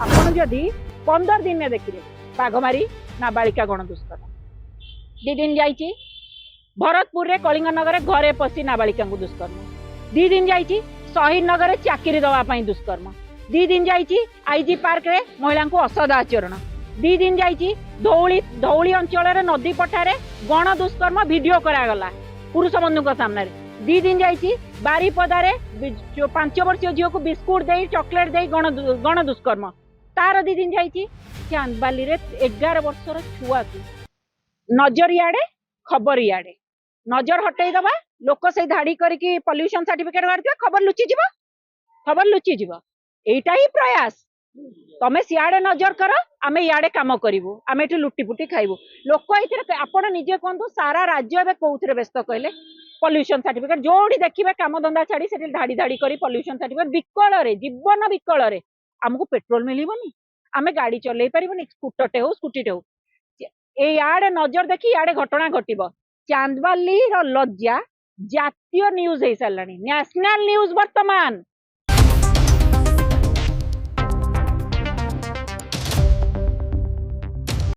आपण जदि 15 दिन में देखिए बाघमारी नाबालिका गण दुष्कर्म 2 दिन जाइए भरतपुर रे कलिंग नगर घरे पशि नाबालिका दुष्कर्म 2 दिन जाइए शहीद नगर चाकरी दवाई दुष्कर्म 2 दिन जाइए आईजी पार्क रे महिला को असदाचरण 2 दिन जाइए धौली धौली अंचल नदी पठारे गण दुष्कर्म वीडियो करागला पुरुष बंधु सामने 2 दिन जाइए बारीपदारे 5 वर्षीय झील को बिस्कुट दे चॉकलेट दे गण दुष्कर्म तार 2 दिन जाइए चांदबाली रे 11 वर्षर छुआ को नजर इे खबर इे नजर हटई दबा लोक से धाड़ी करके पॉल्यूशन सर्टिफिकेट करथिबा खबर लुचिजिब एटा ही प्रयास तमे सियाड़े नजर कर आमे इयाड़े काम करिवु आमे एठी लुटिपुटी खाइबु लोक एथिरे आपण निजे कहंतु सारा राज्य एबे कोउथिरे व्यस्त कहले पॉल्यूशन सर्टिफिकेट जोड़ी देखिबे काम धंदा छाड़ी सेठी धाड़ी धाड़ी करी पॉल्यूशन सर्टिफिकेट विकल रे जीवन विकल रे हमको पेट्रोल मिलिबनी आमे गाड़ी चलै परिबनी स्कूटरटे हो स्कूटीटे हो ए याडे नजर देखि याडे घटना घटिबो चांदबाली रो लज्जा जातीय न्यूज हे सारलानी नेशनल न्यूज वर्तमान